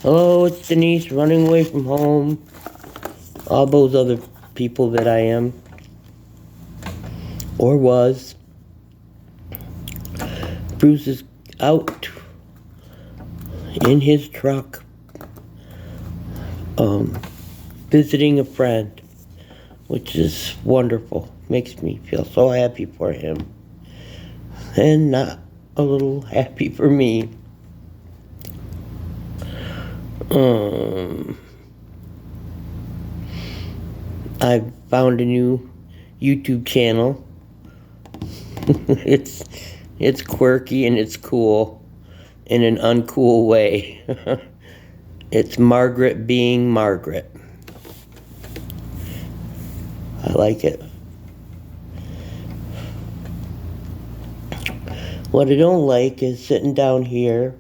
Hello, it's Denise running away from home. All those other people that I am. Or was. Bruce is out in his truck visiting a friend, which is wonderful. Makes me feel so happy for him. And not a little happy for me. I found a new YouTube channel. It's quirky and it's cool in an uncool way. It's Margaret being Margaret. I like it. What I don't like is sitting down here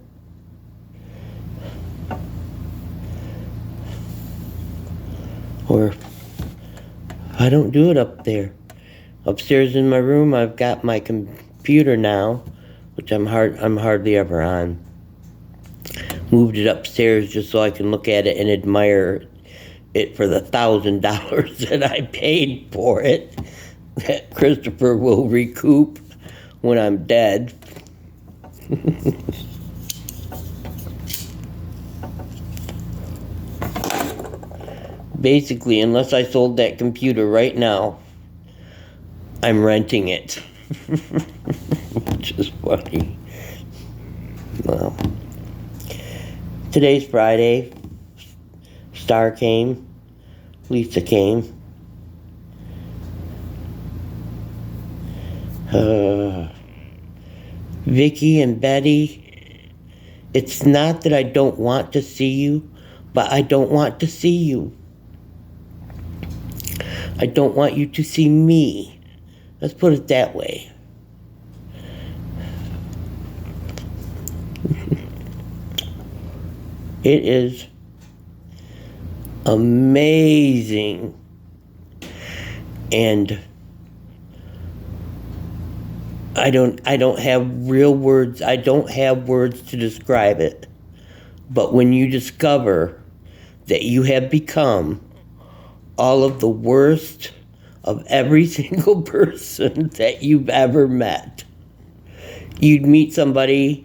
or I don't do it up there. Upstairs in my room, I've got my computer now, which I'm hardly ever on. Moved it upstairs just so I can look at it and admire it for the $1,000 that I paid for it, that Christopher will recoup when I'm dead. Basically, unless I sold that computer right now, I'm renting it. Which is funny. Well, today's Friday. Star came. Lisa came. Vicky and Betty. It's not that I don't want to see you, but I don't want to see you. I don't want you to see me. Let's put it that way. It is amazing. And I don't have real words. I don't have words to describe it. But when you discover that you have become all of the worst of every single person that you've ever met. You'd meet somebody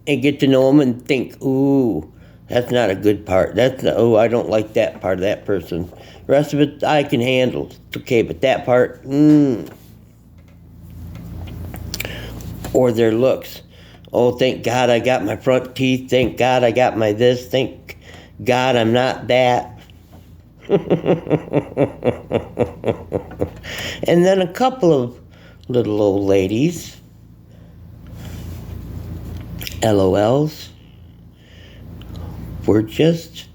and get to know them and think, ooh, that's not a good part. I don't like that part of that person. The rest of it, I can handle. It's okay, but that part, Or their looks. Oh, thank God I got my front teeth. Thank God I got my this. Thank God I'm not that. And then a couple of little old ladies, LOLs, were just,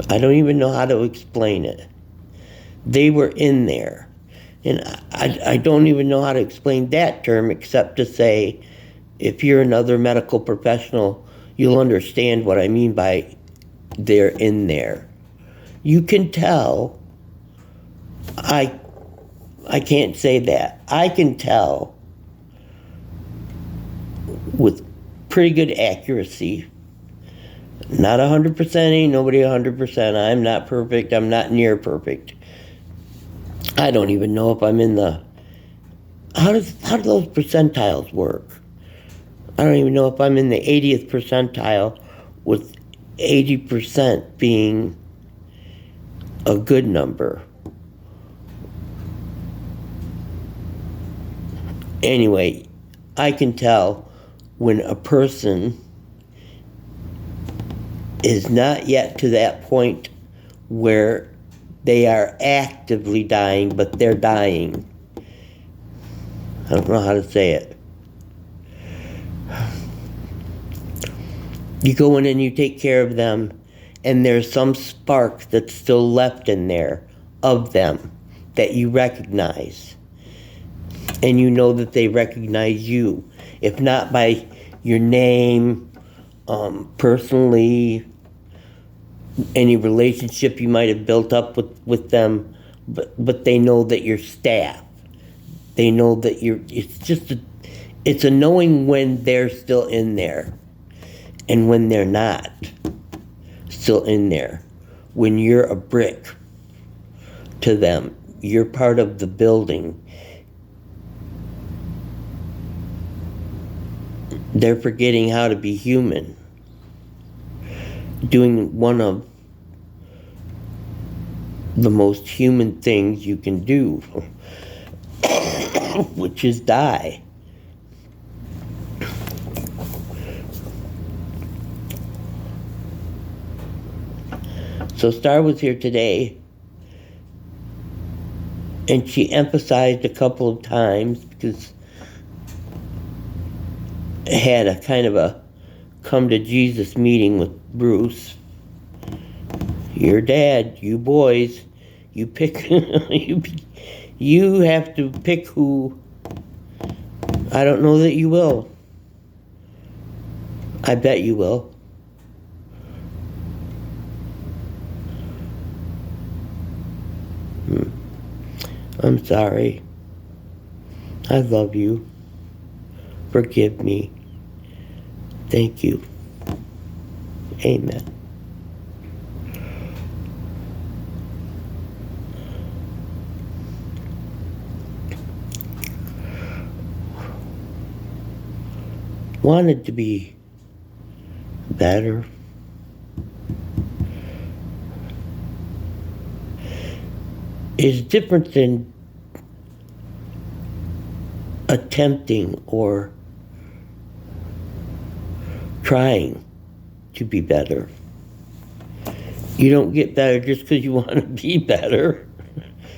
I don't even know how to explain it. They were in there. And I don't even know how to explain that term except to say, if you're another medical professional, you'll understand what I mean by they're in there. You can tell, I can't say that. I can tell with pretty good accuracy. Not 100%, ain't nobody 100%. I'm not perfect, I'm not near perfect. I don't even know if I'm in the, how do those percentiles work? I don't even know if I'm in the 80th percentile with 80% being a good number. Anyway, I can tell when a person is not yet to that point where they are actively dying, but they're dying. I don't know how to say it. You go in and you take care of them, and there's some spark that's still left in there of them that you recognize. And you know that they recognize you. If not by your name, personally, any relationship you might have built up with them, but they know that you're staff. They know that it's a knowing when they're still in there. And when they're not still in there, when you're a brick to them, you're part of the building, they're forgetting how to be human, doing one of the most human things you can do, which is die. So Star was here today, and she emphasized a couple of times, because I had a kind of a come to Jesus meeting with Bruce. Your dad, you boys, you pick, you have to pick who. I don't know that you will. I bet you will. I'm sorry. I love you. Forgive me. Thank you. Amen. Wanted to be better. Is different than attempting or trying to be better. You don't get better just because you want to be better.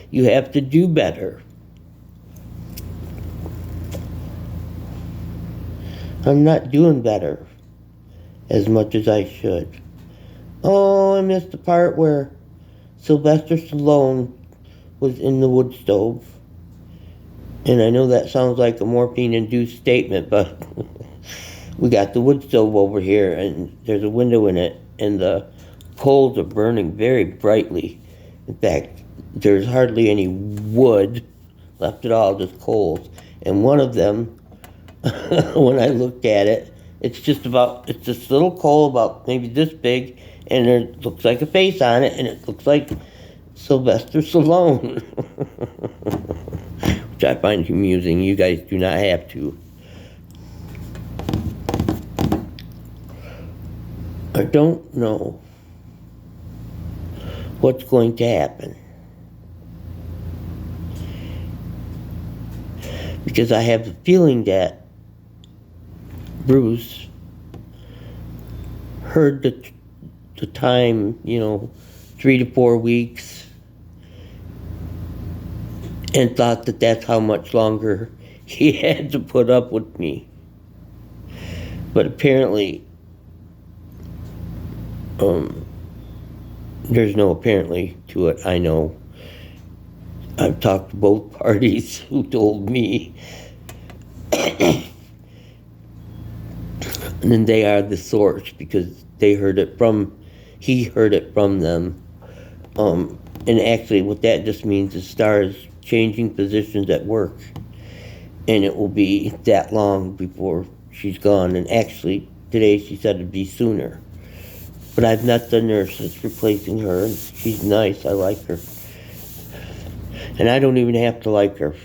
You have to do better. I'm not doing better as much as I should. Oh, I missed the part where Sylvester Stallone was in the wood stove. And I know that sounds like a morphine-induced statement, but we got the wood stove over here, and there's a window in it, and the coals are burning very brightly. In fact, there's hardly any wood left at all, just coals. And one of them, when I looked at it, it's this little coal about maybe this big, and it looks like a face on it, and it looks like Sylvester Stallone. Which I find amusing. You guys do not have to. I don't know what's going to happen, because I have the feeling that Bruce heard the time, 3 to 4 weeks, and thought that that's how much longer he had to put up with me. But apparently, there's no apparently to it. I know. I've talked to both parties who told me. And they are the source, because he heard it from them. And actually what that just means is Star is changing positions at work. And it will be that long before she's gone. And actually, today she said it'd be sooner. But I've met the nurse that's replacing her, and she's nice. I like her. And I don't even have to like her.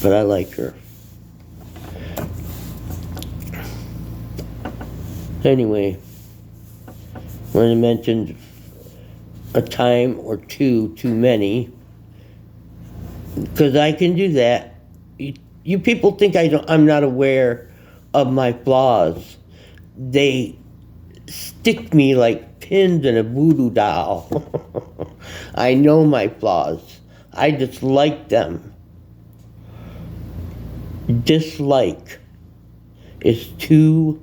But I like her. Anyway, when I mentioned a time or two too many, because I can do that. You people think I'm not aware of my flaws. They stick me like pins in a voodoo doll. I know my flaws. I dislike them. Dislike is too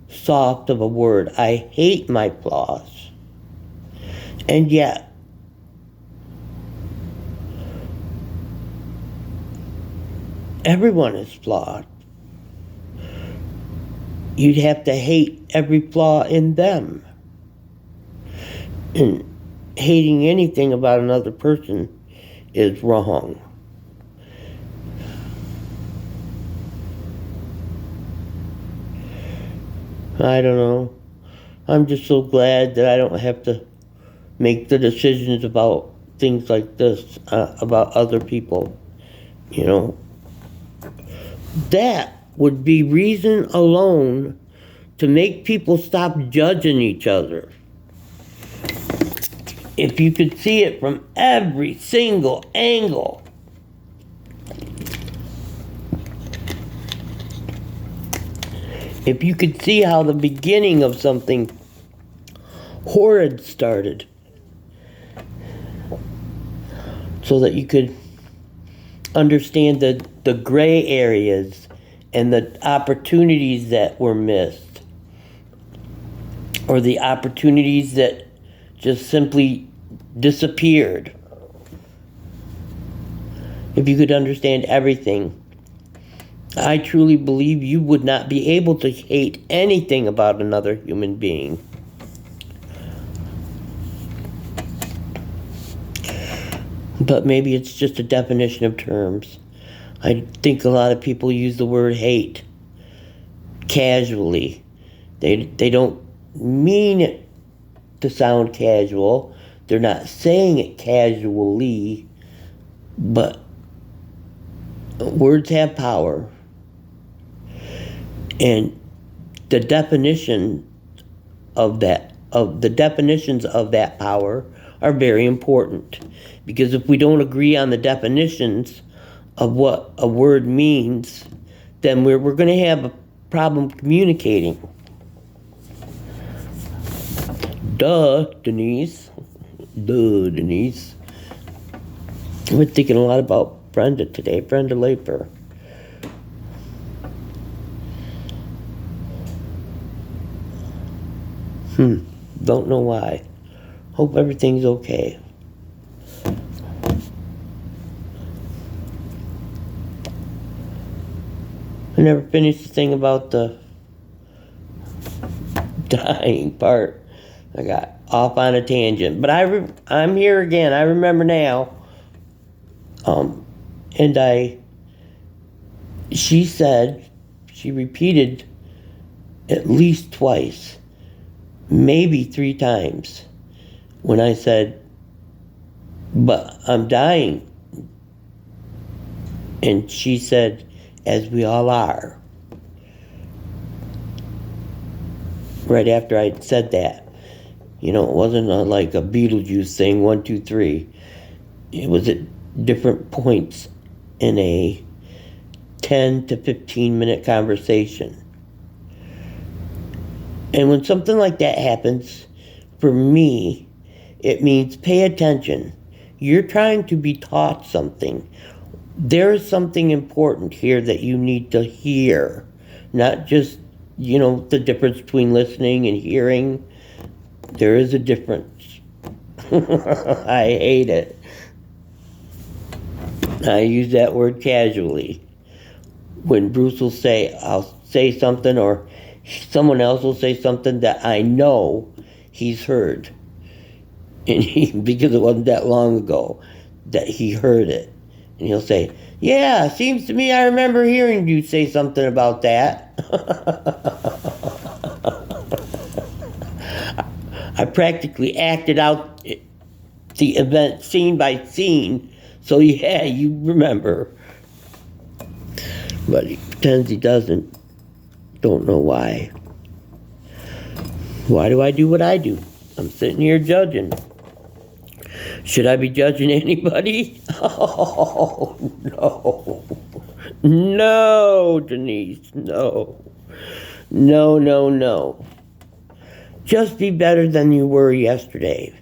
soft of a word. I hate my flaws. And yet, everyone is flawed. You'd have to hate every flaw in them. And hating anything about another person is wrong. I don't know. I'm just so glad that I don't have to make the decisions about things like this, about other people. You know, that would be reason alone to make people stop judging each other. If you could see it from every single angle. If you could see how the beginning of something horrid started, so that you could understand the gray areas and the opportunities that were missed, or the opportunities that just simply disappeared. If you could understand everything, I truly believe you would not be able to hate anything about another human being. But maybe it's just a definition of terms. I think a lot of people use the word hate casually. They don't mean it to sound casual. They're not saying it casually, but words have power. And the definitions of that power are very important. Because if we don't agree on the definitions of what a word means, then we're going to have a problem communicating. Duh, Denise. I've been thinking a lot about Brenda today, Brenda Laper. Don't know why. Hope everything's okay. I never finished the thing about the dying part. I got off on a tangent, but I'm here again. I remember now. She repeated at least twice, maybe 3 times, when I said, but I'm dying. And she said, as we all are. Right after I said that. You know, it wasn't like a Beetlejuice thing, 1, 2, 3. It was at different points in a 10 to 15 minute conversation. And when something like that happens, for me, it means pay attention. You're trying to be taught something. There is something important here that you need to hear. Not just, the difference between listening and hearing. There is a difference. I hate it. I use that word casually. When Bruce will say, I'll say something, or someone else will say something that I know he's heard. And because it wasn't that long ago that he heard it. And he'll say, yeah, seems to me I remember hearing you say something about that. I practically acted out the event scene by scene, so yeah, you remember. But he pretends he doesn't. Don't know why. Why do I do what I do? I'm sitting here judging. Should I be judging anybody? Oh, no. No, Denise, no. No. Just be better than you were yesterday.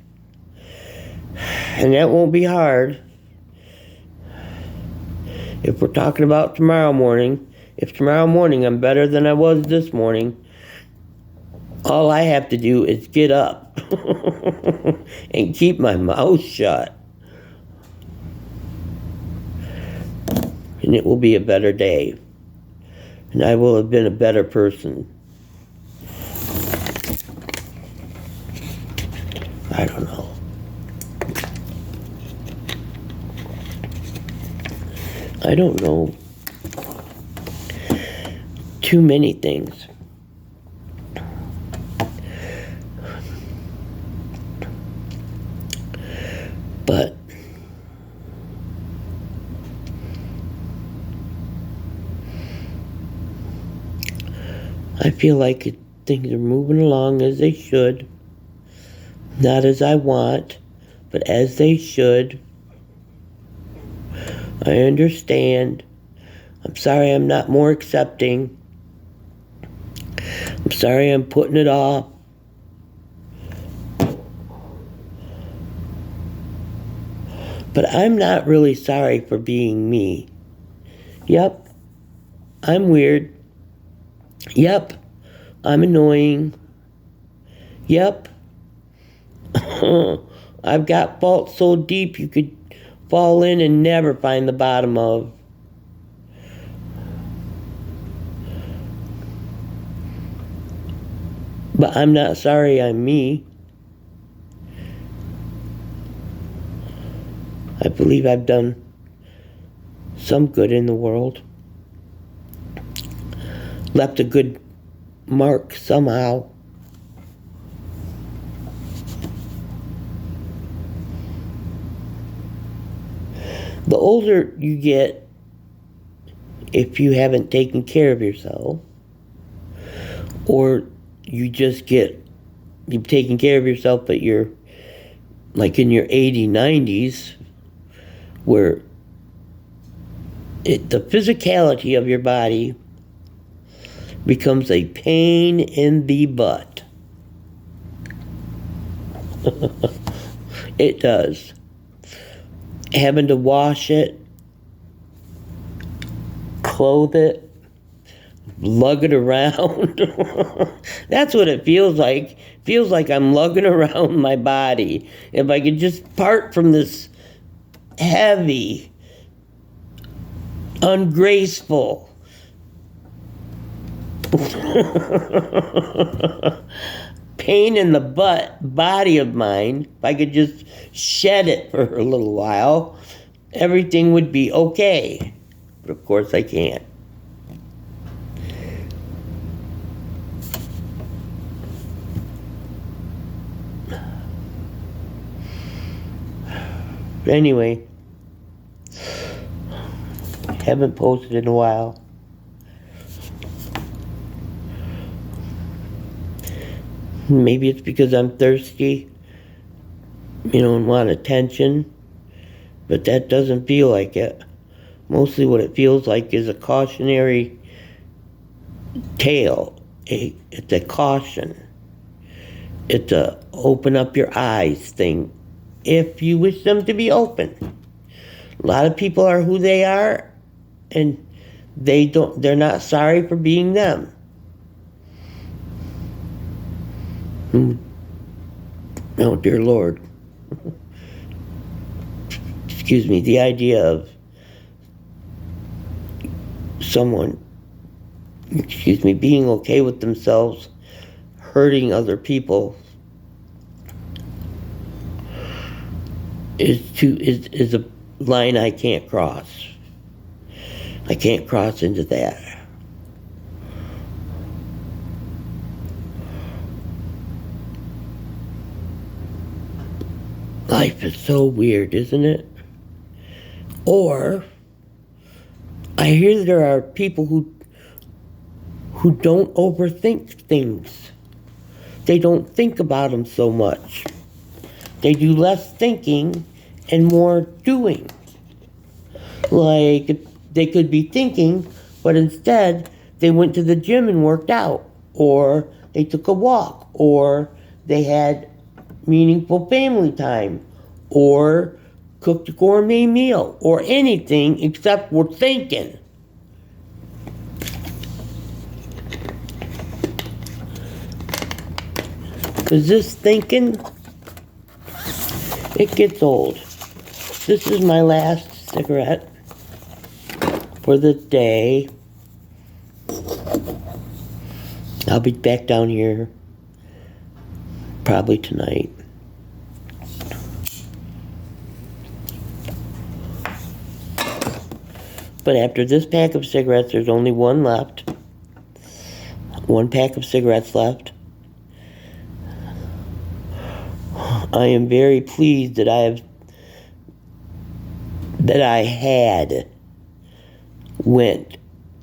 And that won't be hard. If we're talking about tomorrow morning, if tomorrow morning I'm better than I was this morning, all I have to do is get up and keep my mouth shut. And it will be a better day. And I will have been a better person. I don't know. I don't know too many things. But I feel like things are moving along as they should. Not as I want, but as they should. I understand. I'm sorry I'm not more accepting. I'm sorry I'm putting it off. But I'm not really sorry for being me. Yep, I'm weird. Yep, I'm annoying. Yep, I've got faults so deep you could fall in and never find the bottom of. But I'm not sorry I'm me. I believe I've done some good in the world. Left a good mark somehow. The older you get, if you haven't taken care of yourself, or you've taken care of yourself, but you're like in your 80s, 90s, where the physicality of your body becomes a pain in the butt. It does. Having to wash it, clothe it, lug it around. That's what it feels like. It feels like I'm lugging around my body. If I could just part from this heavy, ungraceful, pain in the butt body of mine, if I could just shed it for a little while, everything would be okay. But of course I can't. Anyway, haven't posted in a while. Maybe it's because I'm thirsty, and want attention, but that doesn't feel like it. Mostly what it feels like is a cautionary tale. It's a caution. It's a open up your eyes thing, if you wish them to be open. A lot of people are who they are, and they're not sorry for being them. Oh, dear Lord. Excuse me, the idea of someone, being okay with themselves hurting other people is a line I can't cross. I can't cross into that. Life is so weird, isn't it? Or I hear there are people who don't overthink things. They don't think about them so much. They do less thinking and more doing. Like, they could be thinking, but instead they went to the gym and worked out, or they took a walk, or they had meaningful family time, or cooked a gourmet meal, or anything except we're thinking. Because this thinking, it gets old. This is my last cigarette for the day. I'll be back down here probably tonight. But after this pack of cigarettes, there's only one left. One pack of cigarettes left. I am very pleased that I have that I had went.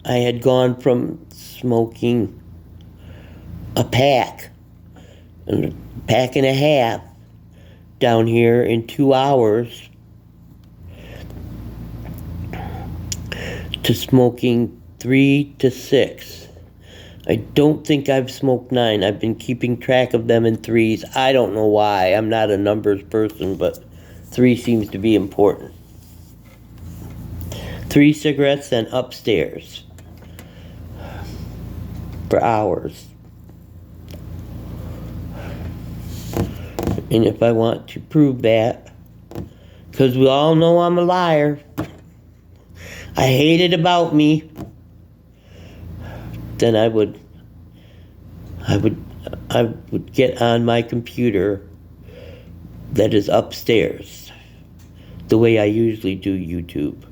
I had gone from smoking a pack and a half down here in 2 hours to smoking 3 to 6. I don't think I've smoked 9. I've been keeping track of them in threes. I don't know why. I'm not a numbers person, but 3 seems to be important. 3 cigarettes, then upstairs for hours. And if I want to prove that, because we all know I'm a liar, I hate it about me, then I would get on my computer that is upstairs, the way I usually do YouTube.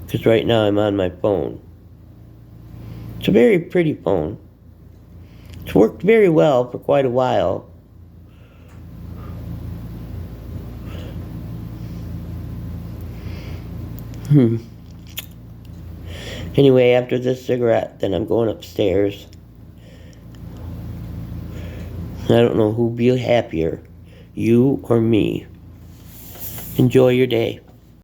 Because right now I'm on my phone. It's a very pretty phone. It's worked very well for quite a while. Anyway, after this cigarette, then I'm going upstairs. I don't know who'll be happier, you or me. Enjoy your day.